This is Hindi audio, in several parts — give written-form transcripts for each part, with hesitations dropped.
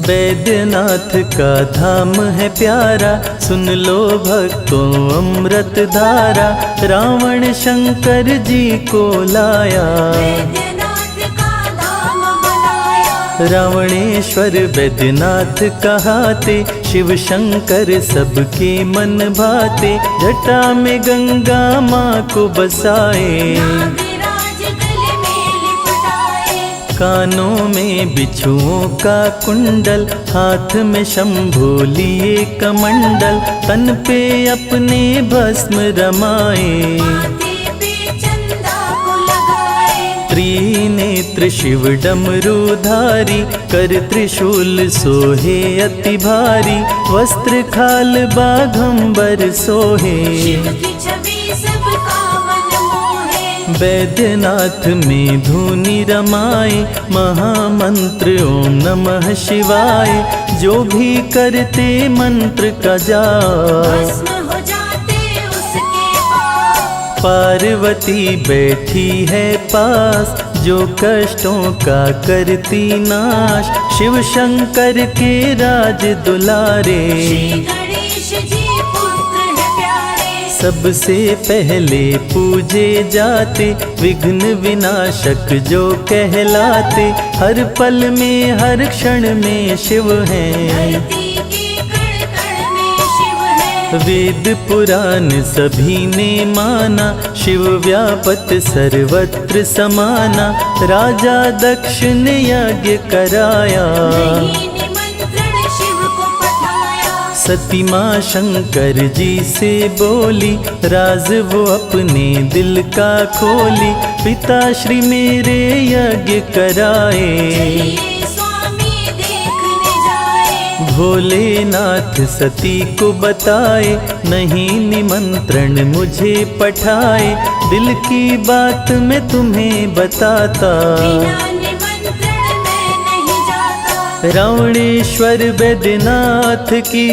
वैद्यनाथ का धाम है प्यारा, सुन लो भक्तों अमृत धारा। रावण शंकर जी को लाया, वैद्यनाथ का धाम बनाया। रावणेश्वर वैद्यनाथ कहाते, शिव शंकर सबके मन भाते। जटा में गंगा माँ को बसाए, नागराज गले में लिपटाए। कानों में बिच्छुओं का कुंडल, हाथ में शंभू लिए कमंडल। तन पे अपने भस्म रमाए, माथे पे चंदा को लगाए। त्रिनेत्र शिव डमरूधारी, कर त्रिशूल सोहे अति भारी। वस्त्र खाल बाघंबर सोहे, शिव की छवि सबका मन मोहे। वैद्यनाथ में धुनि रमाए, महामंत्र ओम नमः शिवाय। जो भी करते मंत्र का जाप, भस्म हो जाते उसके पाप। पार्वती बैठी है पास, जो कष्टों का करती नाश। शिव शंकर के राज दुलारे, श्री गणेश जी पुत्र है प्यारे। सबसे पहले पूजे जाते, विघ्न विनाशक जो कहलाते। हर पल में हर क्षण में शिव हैं, धरती के कण कण में शिव है। वेद पुराण सभी ने माना, शिव व्यापत सर्वत्र समाना। राजा दक्ष ने यज्ञ कराया, नहीं निमंत्रण शिव को पठाया। सती माँ शंकर जी से बोली, राज वो अपने दिल का खोली। पिता श्री मेरे यज्ञ कराए, चलिए स्वामी देखने जाए। भोलेनाथ सती को बताए, नहीं निमंत्रण मुझे पठाए। दिल की बात मैं तुम्हें बताता, बिना निमंत्रण मैं नहीं जाता। रावणेश्वर वैद्यनाथ की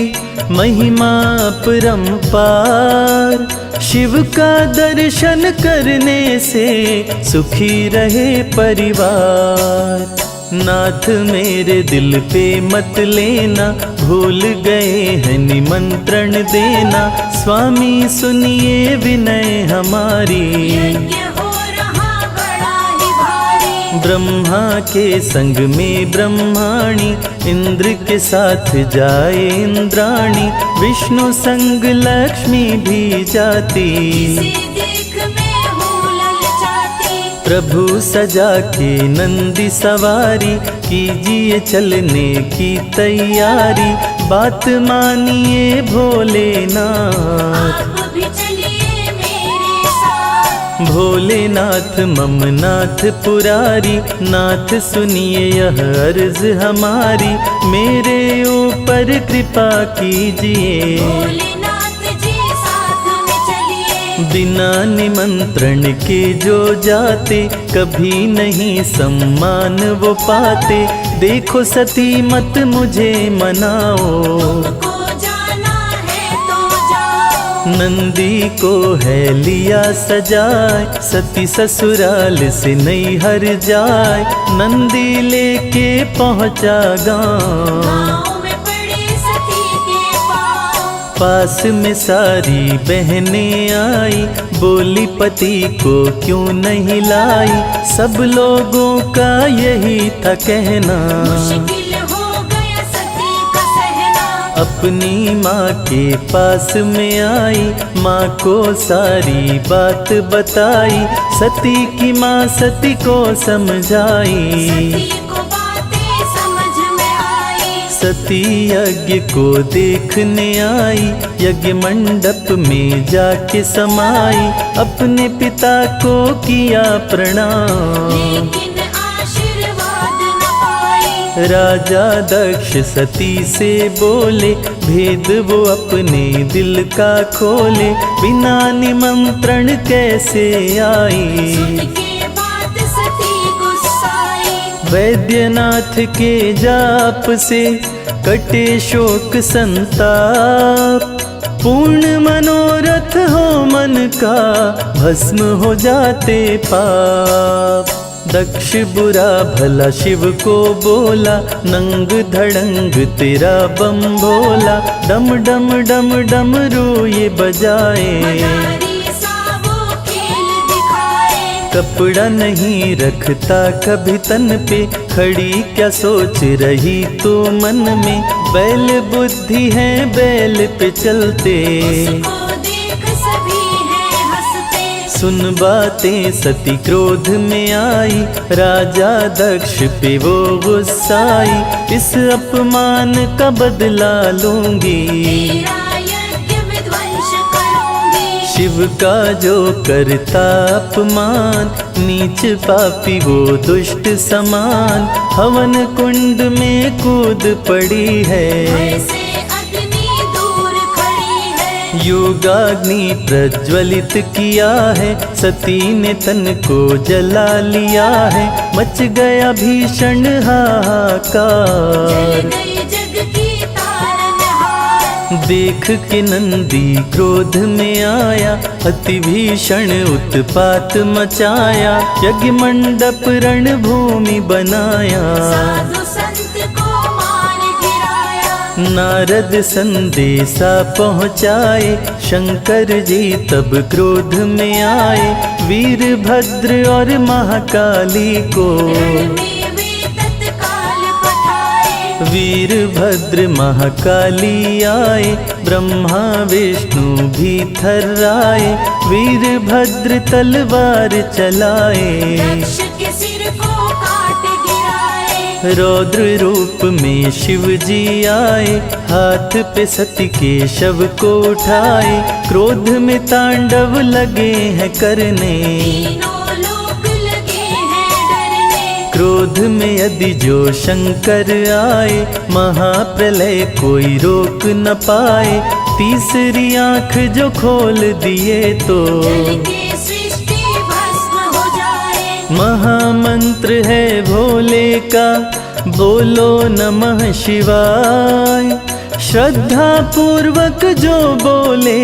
महिमा अपरंपार। शिव का दर्शन करने से सुखी रहे परिवार। नाथ मेरे दिल पे मत लेना, भूल गए हैं निमंत्रण देना। स्वामी सुनिए विनय हमारी, यज्ञ हो रहा बड़ा ही भारी। ब्रह्मा के संग में ब्रह्माणी, इंद्र के साथ जाए इंद्राणी। विष्णु संग लक्ष्मी भी जाती, इसे देख मैं हूँ ललचाती। प्रभु सजा के नंदी सवारी। कीजिए चलने की तैयारी, बात मानिए भोलेनाथ। आप भी चलिए मेरे साथ। भोलेनाथ ममनाथ पुरारी, नाथ सुनिए यह अर्ज हमारी। मेरे ऊपर कृपा कीजिए, भोलेनाथ जी साथ में चलिए। बिना निमंत्रण के जो जाते, कभी नहीं सम्मान वो पाते। देखो सती मत मुझे मनाओ, को जाना है तो जाओ। नंदी को है लिया सजाए। सती ससुराल से नैहर जाए, नंदी लेके पहुँचा गाँव। गाँव में पड़े सती के पाँव। पास में सारी बहनें आई, बोली पति को क्यों नहीं लाई। सब लोगों का यही था कहना, मुश्किल हो गया सती का सहना। अपनी माँ के पास में आई, माँ को सारी बात बताई। सती की माँ सती को समझाई, सती को बातें समझ में आई। सती यज्ञ को देखने आई। यज्ञ मंडप में जाके समाई, अपने पिता को किया प्रणाम। लेकिन आशीर्वाद न पाई। राजा दक्ष सती से बोले, भेद वो अपने दिल का खोले। बिना निमंत्रण कैसे आई, सुन के बात सती गुस्साई। वैद्यनाथ के जाप से कटे शोक संताप। पूर्ण मनोरथ हो मन का, भस्म हो जाते पाप। दक्ष बुरा भला शिव को बोला, नंग धड़ंग तेरा बम भोला। डम डम डम डमरू ये बजाए, मदारी सा वो खेल दिखाए। कपड़ा नहीं रखता कभी तन पे, खड़ी क्या सोच रही तू मन में। बैल बुद्धि है बैल पे चलते, उसको देख सभी हैं हंसते। सुन बातें सती क्रोध में आई, राजा दक्ष पे वो गुस्साई। इस अपमान का बदला लूंगी, तेरा यज्ञ विध्वंस करूंगी। शिव का जो करता अपमान, नीच पापी वो दुष्ट समान। हवन कुंड में कूद पड़ी है, ऐसे अग्नि दूर खड़ी है। योगाग्नि प्रज्वलित किया है, सती ने तन को जला लिया है। मच गया भीषण हाहाकार, जल गई जग की तारनहार। देख के नंदी क्रोध में आया, अति भीषण उत्पात मचाया। यज्ञ मंडप रणभूमि बनाया, साधु संत को मार गिराया। नारद संदेशा पहुँचाए, शंकर जी तब क्रोध में आए। वीरभद्र और महाकाली को, रण में वे तत्काल पठाए। वीरभद्र महाकाली आए, ब्रह्मा विष्णु भी थर्राए। वीरभद्र तलवार चलाए, दक्ष के सिर को काट गिराए। रौद्र रूप में शिव जी आए, हाथ पे सती के शव को उठाए। क्रोध में तांडव लगे हैं करने, तीनों लोक लगे हैं डरने। क्रोध में यदि जो शंकर आए, महाप्रलय कोई रोक न पाए। तीसरी आंख जो खोल दिए तो, जल के सृष्टि भस्म हो जाए। महामंत्र है भोले का, बोलो नमः शिवाय। श्रद्धा पूर्वक जो बोले,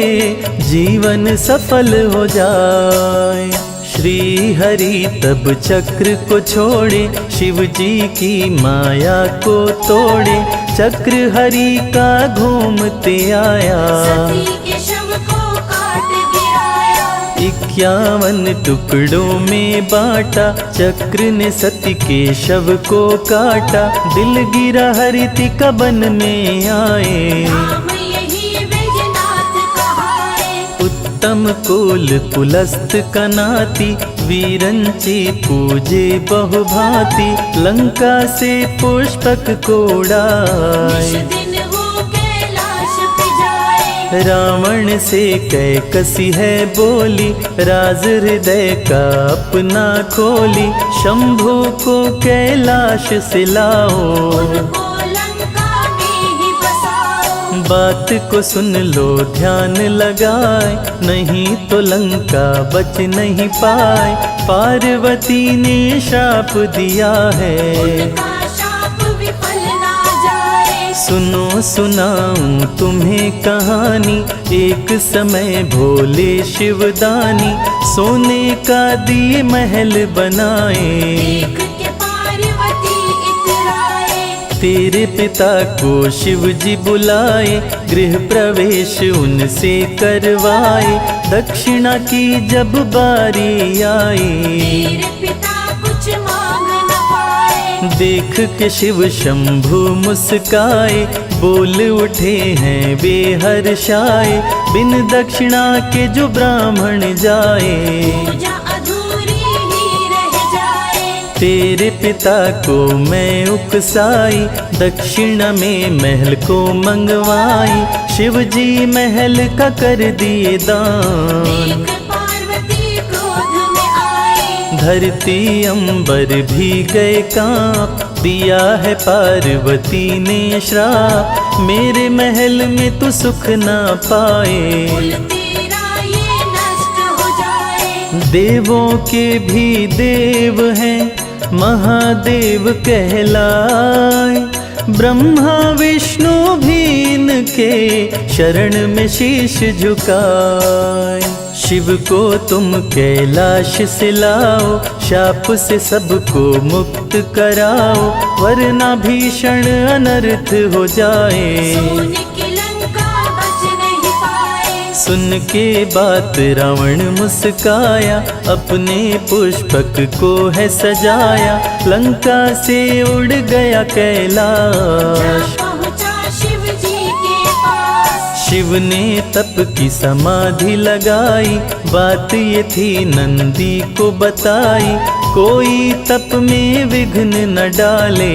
जीवन सफल हो जाए। श्री हरि तब चक्र को छोड़े, शिव जी की माया को तोड़े। चक्र हरि का घूमते आया, सती के शव को काट गिराया। 51 टुकड़ों में बांटा, चक्र ने सती के शव को काटा। दिल गिरा हरिति का वन में आए, नाम यही बैजनाथ कहाए। उत्तम कुल पुलस्त का नाती, वीरंची पूजे बहुभांति। लंका से पुष्पक को उड़ाए, निश दिन वो कैलाश पे जाए। रावण से कैकसी है बोली, राज हृदय का अपना खोली। शंभु को कैलाश से लाओ, उनको लंका में ही बसाओ। बात को सुन लो ध्यान लगाए, नहीं तो लंका बच नहीं पाए। पार्वती ने शाप दिया है, उनका शाप विफल ना जाए। सुनो सुनाऊं तुम्हें कहानी। एक समय भोले शिवदानी, सोने का दिए महल बनाए। देख के पार्वती इतराए। तेरे पिता को शिव जी बुलाए, गृह प्रवेश उनसे करवाए। दक्षिणा की जब बारी आई, तेरे पिता कुछ मांग न पाए। देख के शिव शंभु मुस्काए, बोल उठे हैं वे हर्षाए। बिन दक्षिणा के जो ब्राह्मण जाए, पूजा अधूरी ही रह जाए। तेरे पिता को मैं उकसाई, दक्षिणा में महल को मंगवाई। शिव जी महल का कर दिए दान, देख पार्वती क्रोध में आई। धरती अंबर भी गए कांप। दिया है पार्वती ने श्राप, मेरे महल में तू सुख ना पाए। कुल तेरा ये नष्ट हो जाए। देवों के भी देव हैं, महादेव कहलाए। ब्रह्मा विष्णु भी इनके शरण में शीश झुकाए। शिव को तुम कैलाश से लाओ, शाप से सबको मुक्त कराओ, वरना भीषण अनर्थ हो जाए। सोने की लंका बच नहीं पाए। सुन के बात रावण मुस्काया, अपने पुष्पक को है सजाया, लंका से उड़ गया कैलाश। पहुंचा शिव जी के पास। शिव ने तप की समाधि लगाई, बात ये थी नंदी को बताई, कोई तप में विघ्न न डाले।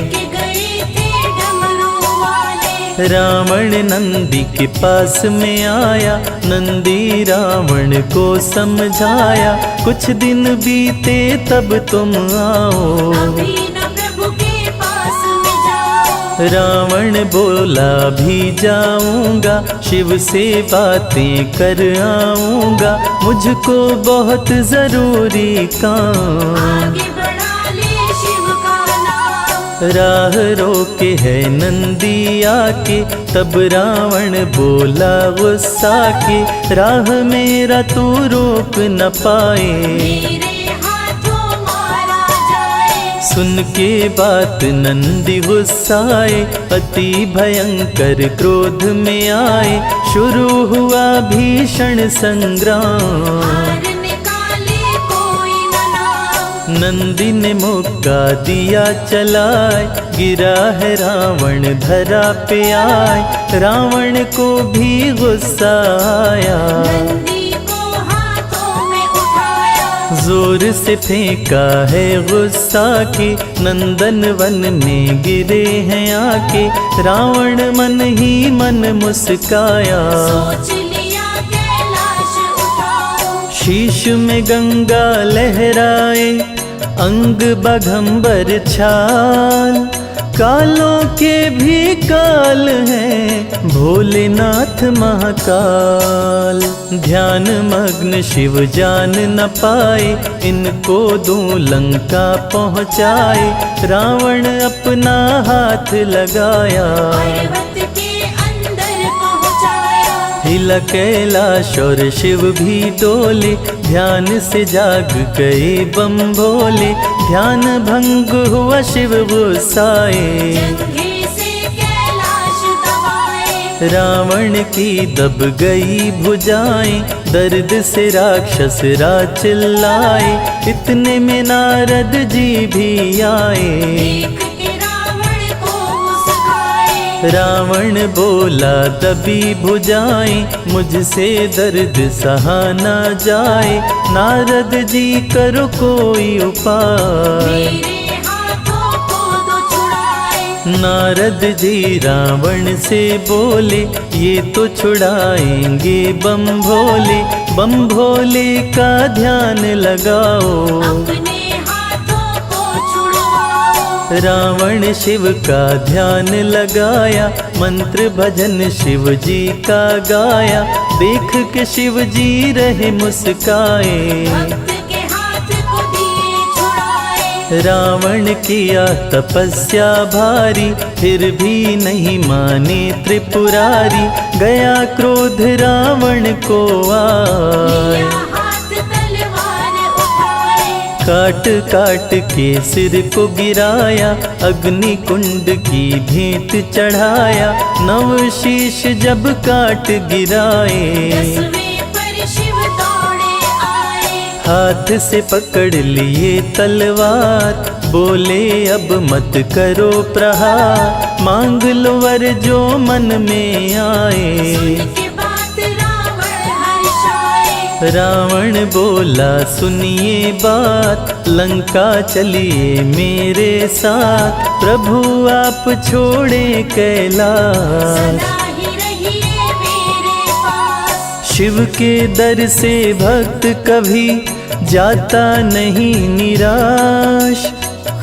के गए थे डमरू वाले। रावण नंदी के पास में आया, नंदी रावण को समझाया, कुछ दिन बीते तब तुम आओ। अभी न प्रभु के पास में जाओ। रावण बोला भी जाऊंगा, शिव से बातें कर आऊंगा, मुझको बहुत जरूरी काम। आगे बढ़ा ले शिव का नाम। राह रोके है नंदी आके, तब रावण बोला गुस्सा के, राह मेरा तू रोक न पाए। मेरे हाथों मारा जाए। सुन के बात नंदी गुस्साए, अति भयंकर क्रोध में आए, शुरू हुआ भीषण संग्राम। हार निकाले कोई न नाम। नंदी ने मौका दिया चलाए, गिरा है रावण धरा पे आए, रावण को भी गुस्सा आया। नंदी को हाथों में उठाया। जोर से फेंका है गुस्सा के, नंदन वन में गिरे हैं आके, रावण मन ही मन मुस्काया। सोच लिया कैलाश उठाओ। शीश में गंगा लहराए, अंग बघंबर छाल, कालों के भी काल हैं भोलेनाथ महाकाल। ध्यान मग्न शिव जान न पाए, इनको दूं लंका पहुँचाए, रावण अपना हाथ लगाया। पर्वत के अंदर पहुंचाया। हिला कैलाश और शिव भी डोले, ध्यान से जाग गए बम भोले, ध्यान भंग हुआ शिव गुस्साए। जंघे से कैलाश दबाए। रावण की दब गई भुजाएं, दर्द से राक्षस राज चिल्लाए, इतने में नारद जी भी आए। देख के रावण को मुस्काए। रावण बोला दबी भुजाएं, मुझसे दर्द सहा न जाए, नारद जी करो कोई उपाय। मेरे हाथों को दो छुड़ाए। नारद जी रावण से बोले, ये तो छुड़ाएंगे बम भोले, बम भोले का ध्यान लगाओ। अपने हाथों को छुड़वाओ। रावण शिव का ध्यान लगाया, मंत्र भजन शिव जी का गाया, देख के शिव जी रहे मुस्काए। भक्त के हाथ को दिए छुड़ाए। रावण किया तपस्या भारी, फिर भी नहीं माने त्रिपुरारी, गया क्रोध रावण को आए। लिया हाथ तलवार उठाए। काट काट के सिर को गिराया, अग्नि कुंड की भेंट चढ़ाया, नव शीश जब काट गिराए। 10वें पर शिव दौड़े आए। हाथ से पकड़ लिए तलवार, बोले अब मत करो प्रहार, मांग लो वर जो मन में आए। सुन के बात रावण हर्षाए। रावण बोला सुनिए बात, लंका चलिए मेरे साथ, प्रभु आप छोड़े कैलाश। सदा ही रहिए मेरे पास। शिव के दर से भक्त कभी जाता नहीं निराश,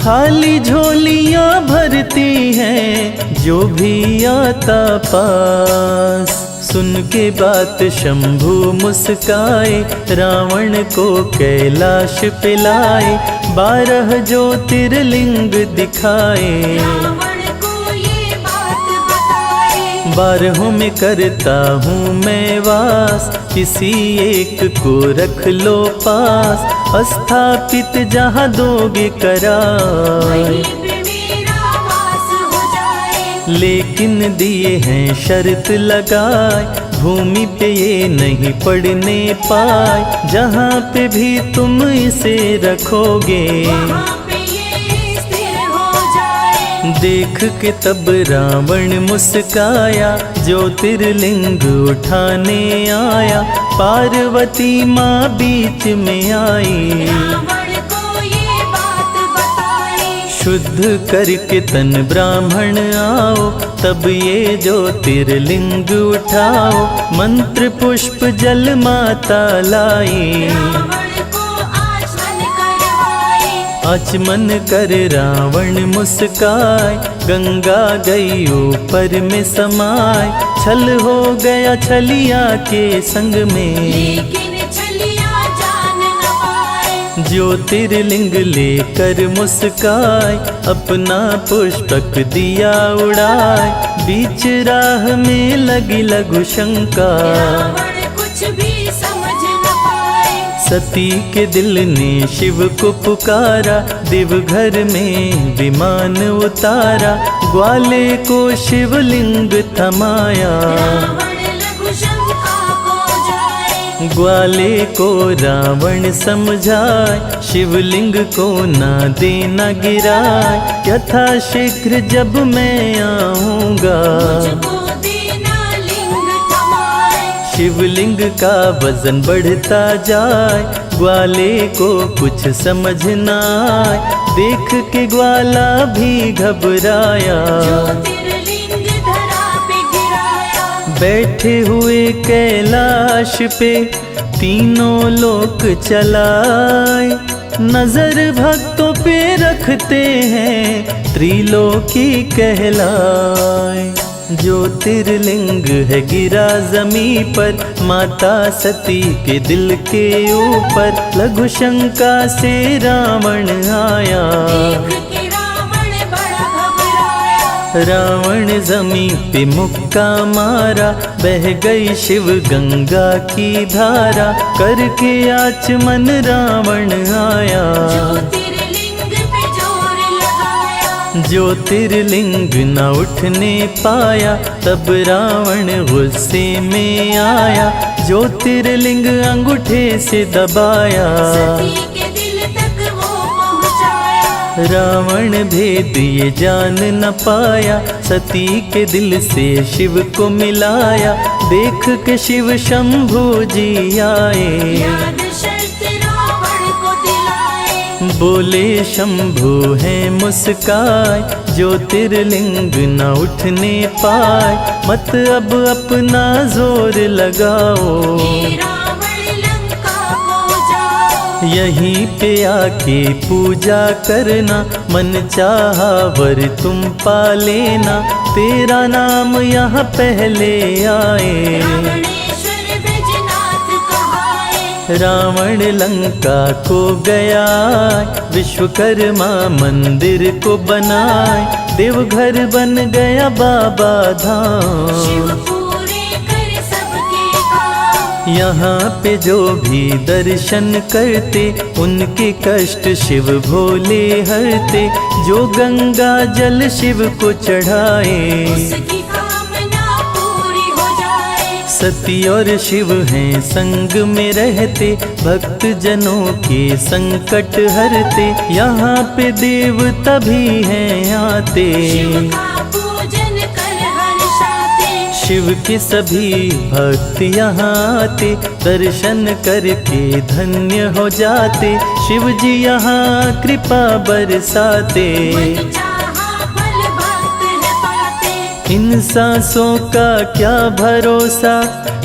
खाली झोलियां भरती हैं जो भी आता पास। सुन के बात शंभु मुस्काए, रावण को कैलाश पिलाए, 12 ज्योतिर्लिंग दिखाए। रावण को ये बात बताए। 12 में करता हूँ मैं वास, किसी एक को रख लो पास, स्थापित जहाँ दोगे करार। वहीं पे मेरा वास हो जाए। लेकिन दिए हैं शर्त लगाए, भूमि पे ये नहीं पड़ने पाए, जहाँ पे भी तुम इसे रखोगे। वहाँ पे ये स्थिर हो जाए। देख के तब रावण मुस्काया, ज्योतिर्लिंग उठाने आया, पार्वती माँ बीच में आई। रावण को ये बात बताई। शुद्ध करके तन ब्राह्मण आओ, तब ये ज्योतिर्लिंग उठाओ, मंत्र पुष्प जल माता लाई। रावण को आचमन करवाई। आचमन कर रावण मुस्काए, गंगा गई ऊपर में समाए, छल हो गया छलिया के संग में। लेकिन छलिया जान न पाए। ज्योतिर्लिंग लेकर मुस्काए, अपना पुष्पक दिया उड़ाए, बीच राह में लगी लघु शंका। रावण कुछ भी समझ न पाए। सती के दिल ने शिव को पुकारा, देवघर में विमान उतारा, ग्वाले को शिवलिंग थमाया। रावण लघु शंका को जाए। ग्वाले को रावण समझाए, शिवलिंग को ना देना गिराए, यथा शीघ्र जब मैं आऊँगा, मुझको देना लिंग थमाए। शिवलिंग का वजन बढ़ता जाए, ग्वाले को कुछ समझ ना आए, देख के ग्वाला भी घबराया। ज्योतिर्लिंग धरा पे गिराया। बैठे हुए कैलाश पे तीनों लोक चलाए, नजर भक्तों पे रखते हैं, त्रिलोकी कहलाए। ज्योतिर्लिंग है गिरा जमी पर, माता सती के दिल के ऊपर, लघु शंका से रावण आया। देख के रावण बड़ा घबराया। रावण जमी पे मुक्का मारा, बह गई शिव गंगा की धारा, करके आचमन रावण आया। ज्योतिर्लिंग पे जोर लगाया। ज्योतिर्लिंग न उठने पाया, तब रावण गुस्से में आया, ज्योतिर्लिंग अंगूठे से दबाया। सती के दिल तक वो पहुँचाया। रावण भेद ये जान न पाया, सती के दिल से शिव को मिलाया, देख के शिव शंभु जी आए। याद शर्त रावण को दिलाए। बोले शंभु है मुस्काए, ज्योतिर्लिंग न उठने पाए, मत अब अपना जोर लगाओ, हे रावण लंका को जाओ। यहीं पे आके पूजा करना, मन चाहा वर तुम पा लेना, तेरा नाम यहाँ पहले आए। रावणेश्वर बैजनाथ कहाए। रावण लंका को गया, विश्वकर्मा मंदिर को बनाए, देवघर बन गया बाबा शिव धाम। पूरे कर सबके काम। यहाँ पे जो भी दर्शन करते, उनके कष्ट शिव भोले हरते, जो गंगा जल शिव को चढ़ाए, उसकी कामना पूरी हो जाए। सती और शिव हैं संग में रहते, भक्त जनों के संकट हरते, यहाँ पे देवता भी हैं आते। शिव का पूजन कर हर्षाते। शिव के सभी भक्त यहाँ आते, दर्शन करके धन्य हो जाते, शिव जी यहाँ कृपा बरसाते। मन चाहा फल भक्त है पाते। इन सांसों का क्या भरोसा,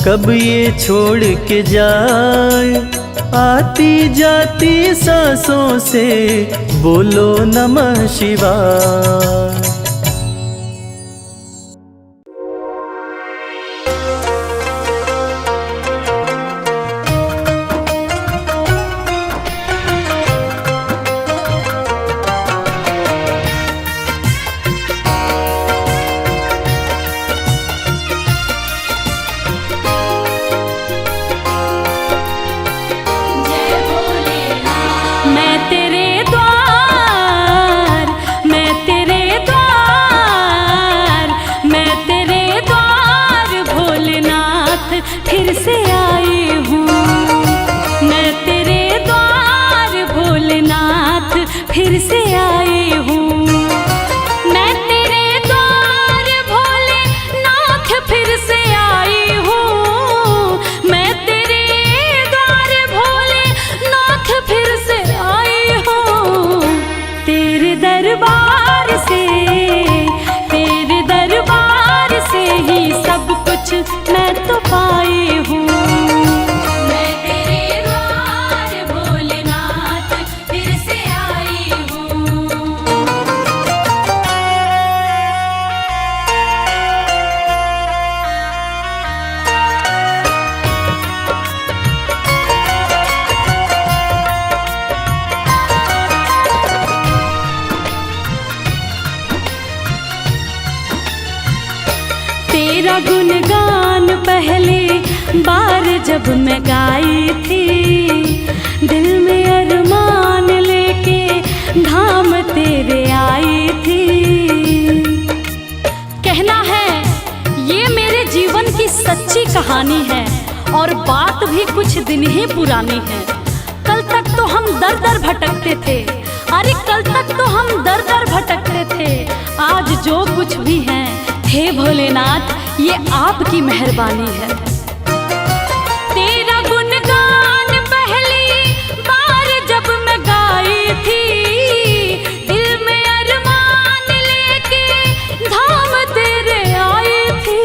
कब ये छोड़ के जाए, आती जाती सांसों से बोलो नमः शिवाय। तेरा गुणगान पहले बार जब मैं गाई थी, दिल में अरमान लेके धाम तेरे आई थी। कहना है ये मेरे जीवन की सच्ची कहानी है और बात भी कुछ दिन ही पुरानी है। कल तक तो हम दर दर भटकते थे, अरे कल तक तो हम दर दर भटकते थे। आज जो कुछ भी है, हे भोलेनाथ ये आपकी मेहरबानी है। तेरा गुणगान पहली बार जब मैं गाई थी, दिल में अरमान लेके धाम तेरे आई थी।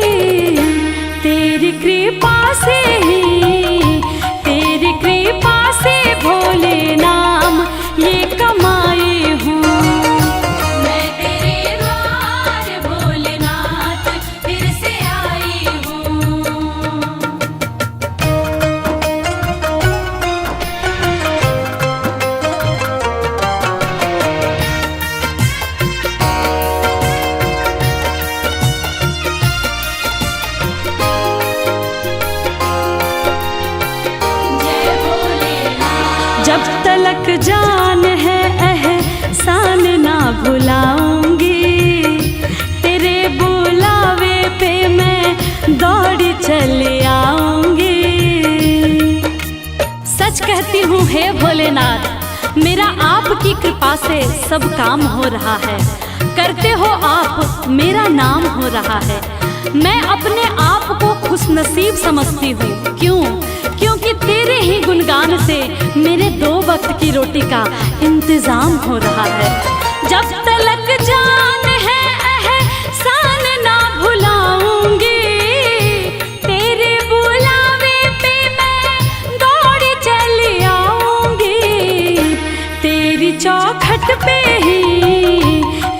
तेरी कृपा से ही, तेरी कृपा से भोले नाम ये कमाई हूँ। मैं तेरे द्वार भोलेनाथ फिर से आई हूँ। जय भोलेनाथ। जब तलक जान है एहसान ना भुलाऊंगी, तेरे बुलावे पे मैं दौड़ी चली आऊंगी। सच कहती हूँ हे भोलेनाथ, मेरा आपकी कृपा से सब काम हो रहा है। करते हो आप, मेरा नाम हो रहा है। मैं अपने आप को खुशनसीब समझती हूँ। क्यों? क्योंकि तेरे ही गुणगान से मेरे 2 वक्त की रोटी का इंतजाम हो रहा है। जब तलक जान है एहसान ना भुलाऊंगी, तेरे बुलावे पे मैं दौड़ी चली आऊंगी। तेरी चौखट पे ही,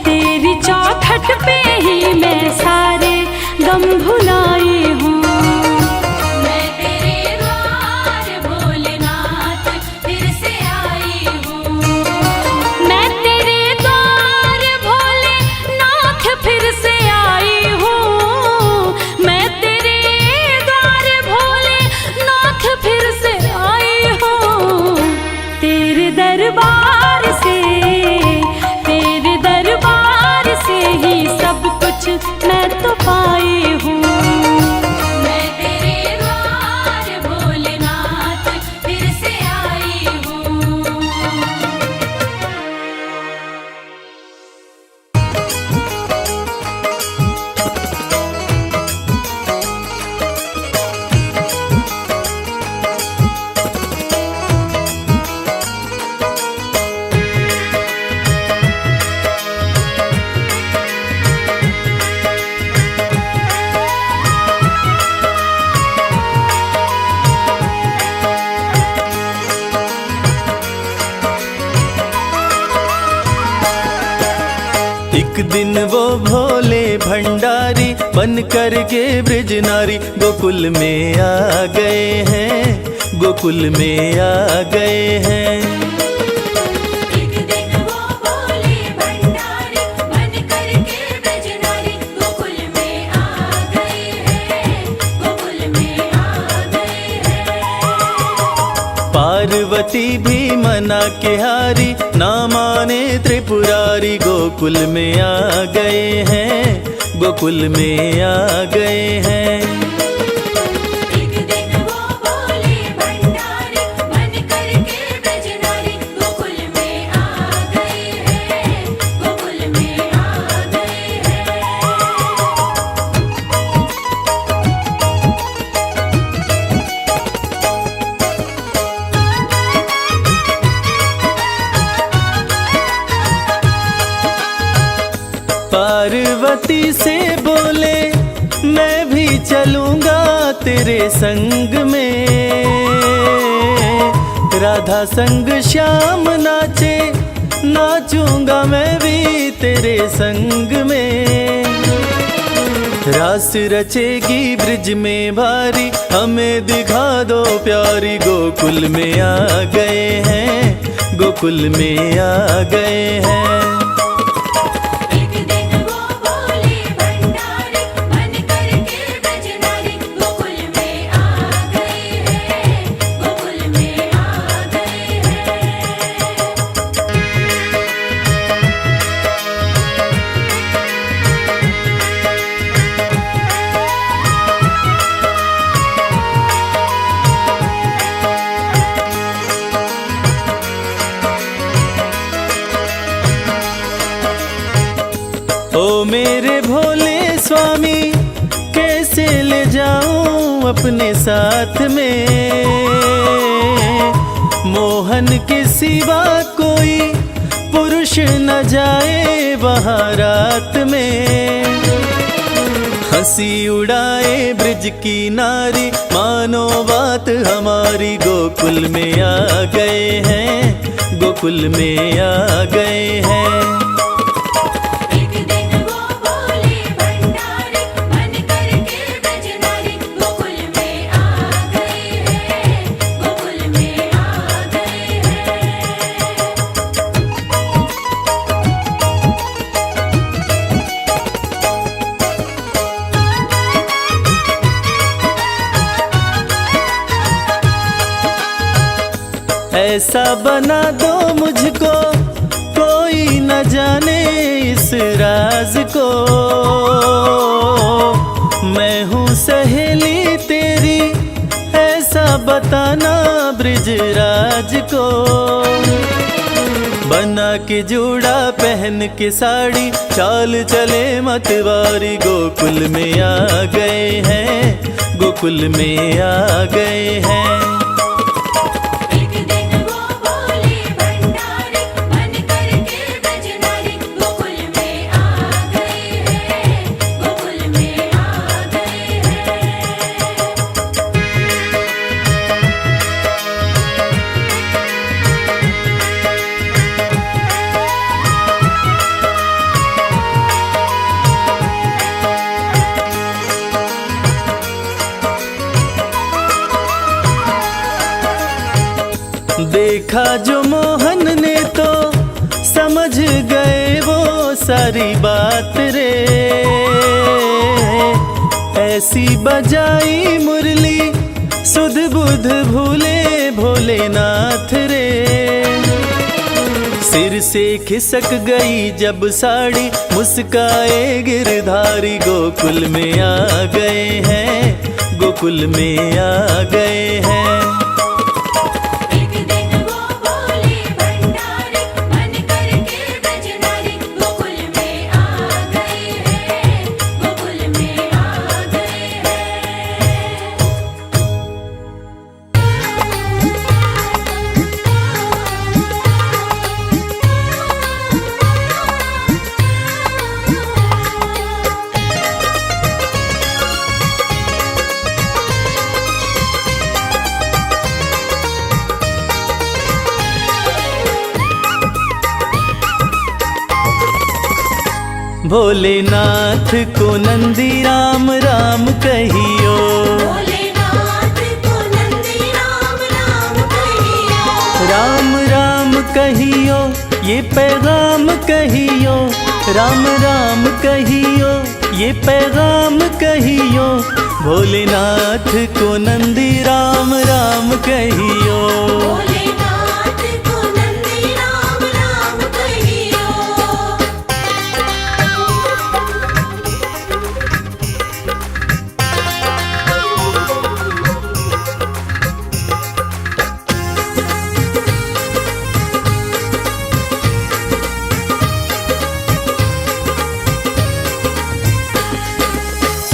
तेरी चौखट पे ही मैं सारे गम भुलाई हूँ। मैं तेरे द्वार भोलेनाथ फिर से आई हूँ। मैं तेरे द्वार भोलेनाथ फिर से आई हूँ। मैं तेरे द्वार भोलेनाथ फिर से आई हूँ। तेरे दरबार से, तेरे दरबार से ही सब कुछ मैं तो पाई हूँ। मैं तेरे द्वार भोलेनाथ फिर से आई हूँ। एक दिन वो भोले भंडारी बन कर के ब्रज नारी गोकुल में आ गए हैं, गोकुल में आ गए हैं। एक दिन वो भोले भंडारी बन करके ब्रज नारी गोकुल में आ गए हैं, गोकुल में आ गए हैं। पार्वती भी मना के हारी, ना माने त्रिपुरारी गोकुल में आ गए हैं, गोकुल में आ गए हैं। एक दिन वो भोले भंडारी बन करके ब्रज नारी गोकुल में आ गए हैं, गोकुल में आ गए हैं। पार्वती से बोले मैं भी चलूंगा तेरे संग में, राधा संग श्याम नाचे, नाचूंगा मैं भी तेरे संग में। रास रचेगी ब्रिज में भारी, हमें दिखा दो प्यारी गोकुल में आ गए हैं, गोकुल में आ गए हैं। एक दिन वो भोले भंडारी बन करके अपने साथ में, मोहन के सिवा कोई पुरुष न जाए वहाँ रात में। हंसी उड़ाए ब्रिज की नारी, मानो बात हमारी गोकुल में आ गए हैं, गोकुल में आ गए हैं। एक दिन वो बोले भंडारी, मन करके ब्रजनारी, गोकुल में आ गए हैं, गोकुल में आ गए हैं। ऐसा बना दो मुझको कोई न जाने इस राज को, मैं हूँ सहेली तेरी ऐसा बताना ब्रिजराज को। बना के जूड़ा पहन के साड़ी, चाल चले मतवारी, गोकुल में आ गए हैं, गोकुल में आ गए हैं। एक दिन वो बोले भंडारी, मन करके ब्रजनारी, गोकुल में आ गए हैं, गोकुल में आ गए हैं। देखा जो मोहन ने तो समझ गए वो सारी बात रे, ऐसी बजाई मुरली सुध बुध भूले भोलेनाथ रे। सिर से खिसक गई जब साड़ी, मुस्काए गिरधारी, गोकुल में आ गए हैं, गोकुल में आ गए हैं। एक दिन वो बोले भंडारी, मन करके ब्रजनारी, गोकुल में आ गए हैं, गोकुल में आ गए हैं। भोलेनाथ को नंदी राम राम कहियो, भोलेनाथ को नंदी राम राम कहियो, राम राम कहियो ये पैगाम कहियो, राम राम कहियो ये पैगाम कहियो, भोलेनाथ को नंदी राम राम कहियो। भोलेनाथ को नंदी राम राम कहियो।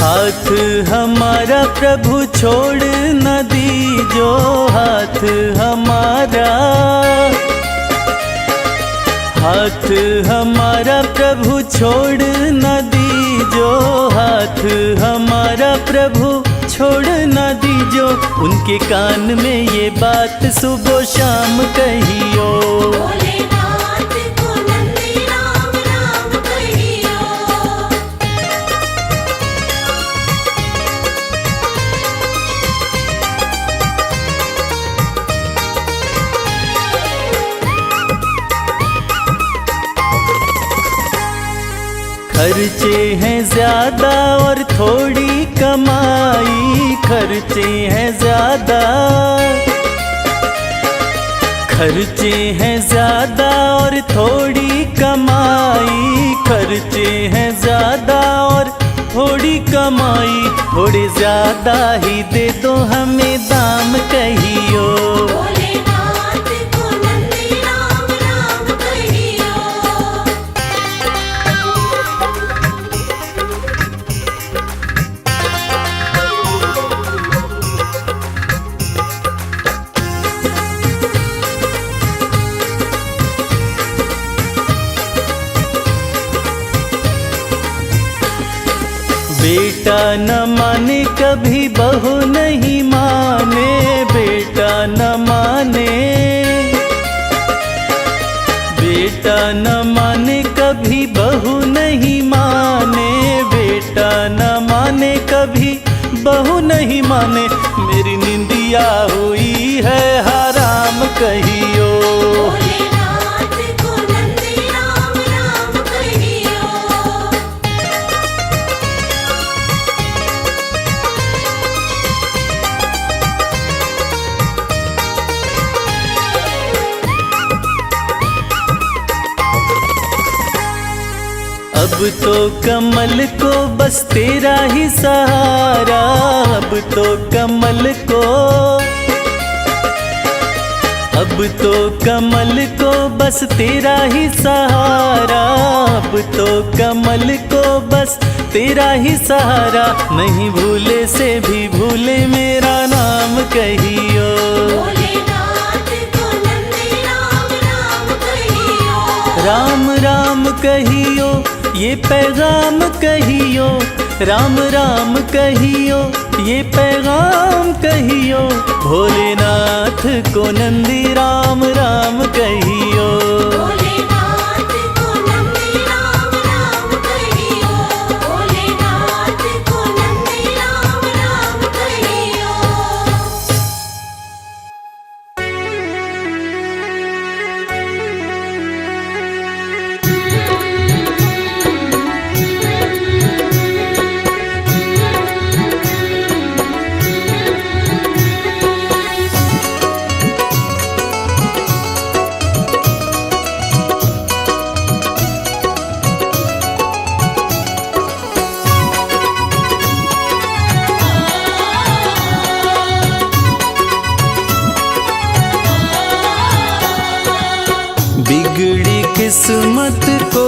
हाथ हमारा प्रभु छोड़ न दीजो, हाथ हमारा, हाथ हमारा प्रभु छोड़ न दीजो, हाथ हमारा प्रभु छोड़ न दीजो, उनके कान में ये बात सुबह शाम कहियो। भोलेनाथ को नंदी राम राम कहियो। खर्चे हैं ज्यादा और थोड़ी कमाई, खर्चे हैं ज्यादा, खर्चे हैं ज्यादा और थोड़ी कमाई, खर्चे हैं ज्यादा और थोड़ी कमाई, थोड़े ज्यादा ही दे दो हमें दाम कहियो। भोलेनाथ को नंदी राम राम कहियो। बेटा न माने कभी बहू नहीं माने, बेटा न माने, बेटा न माने कभी बहू नहीं माने, बेटा न माने कभी बहू नहीं माने। मेरी निंदिया हुई है हराम कहियो, भोलेनाथ को नंदी राम राम कहियो। अब तो कमल को बस तेरा ही सहारा, अब तो कमल को, अब तो कमल को बस तेरा ही सहारा, अब तो कमल को बस तेरा ही सहारा। नहीं भूले से भी भूले मेरा नाम कहियो, भोलेनाथ को नंदी राम राम कहियो। राम राम कहियो ये पैगाम कहियो, राम राम कहियो ये पैगाम कहियो। भोलेनाथ को नंदी राम राम कहियो, भोलेनाथ को नंदी राम राम कहियो। भोलेनाथ को नंदी राम राम कहियो। बिगड़ी किस्मत को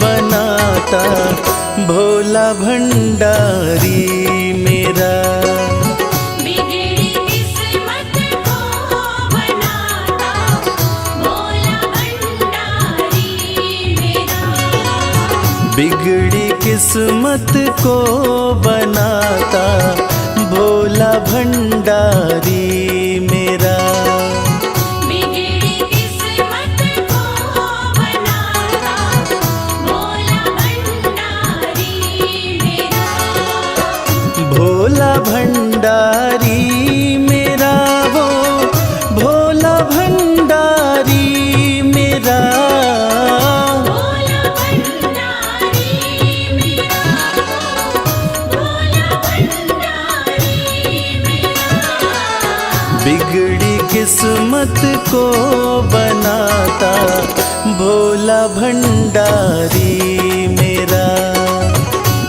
बनाता भोला भंडारी मेरा, बिगड़ी किस्मत को बनाता भोला भंडारी मेरा। बिगड़ी किस्मत को बनाता भोला भंडारी मेरा। बिगड़ी किस्मत को बनाता भोला भंडारी मेरा। भोला भंडारी मेरा वो भोला भंडारी मेरा, भोला भंडारी मेरा। भोला भंडारी मेरा। बिगड़ी किस्मत को बनाता भोला भंडारी मेरा।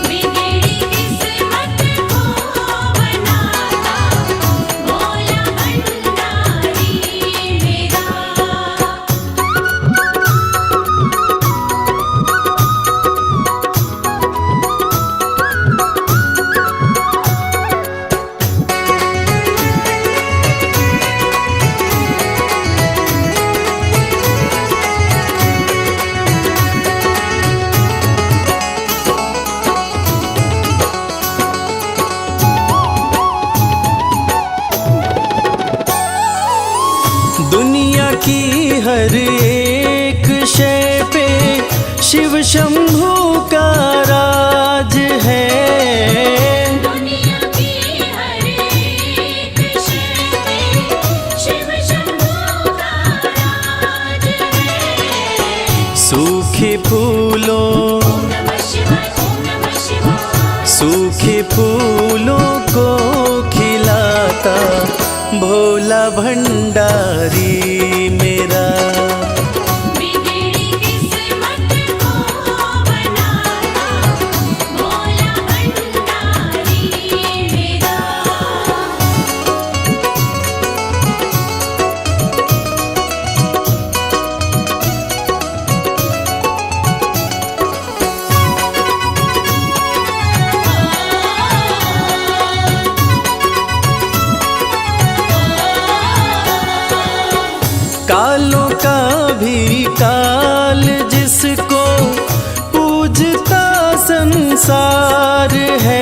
बिगड़ी किस्मत को बनाता भोला भंडारी मेरा। दुनिया की हर एक शय पे शिव शंभू का राज है, दुनिया की हर एक शय पे शिव शंभू का राज है। सूखे फूलों, ओम नमः शिवाय, ओम नमः शिवाय। सूखे फूलों को खिलाता भोला भंडारी मेरा। बिगड़ी किस्मत को बनाता भोला भंडारी मेरा। कालों का भी काल जिसको पूजता संसार है,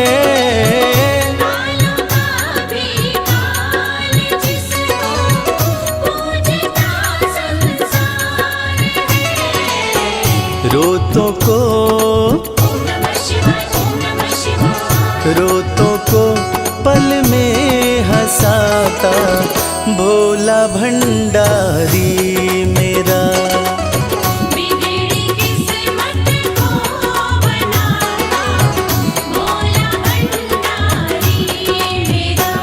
रोतों को, ओम नमः शिवाय, ओम नमः शिवाय। रोतों को पल में हंसाता भोला भंडारी मेरा। बिगड़ी किस्मत को बनाता भोला भंडारी मेरा।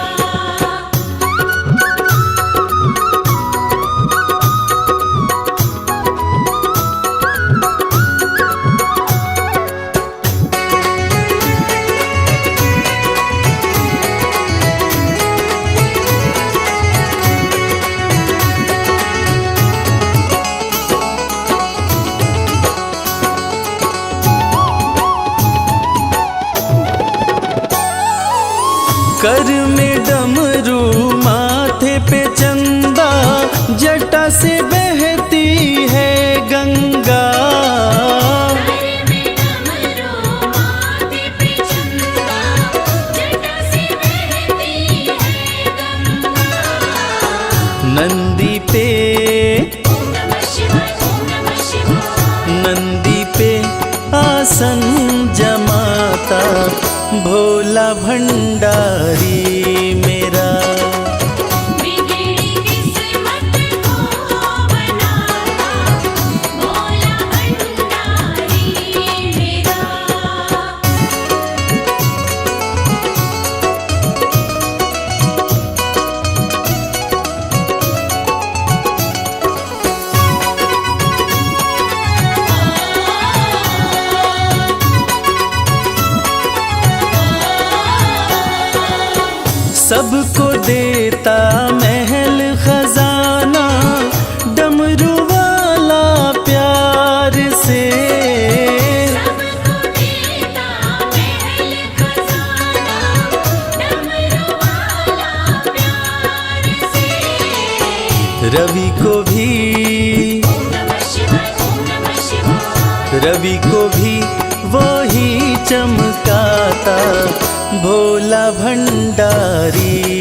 कर में डमरू माथे पे चंदा, जटा से बहती है गंगा। कर में डमरू माथे पे चंदा, जटा से बहती है गंगा। नंदी पे, ओम नमः शिवाय, ओम नमः शिवाय। नंदी पे आसन जमाता भोला भंडारी मेरा। बिगड़ी किस्मत को बनाता भोला भंडारी मेरा। सबको देता महल खजाना, डमरू वाला प्यार से। सबको देता महल खजाना, डमरू वाला प्यार से। रवि को भी, ओम नमः शिवाय, ओम नमः शिवाय। रवि को भी वही चमकाता भोला भंडारी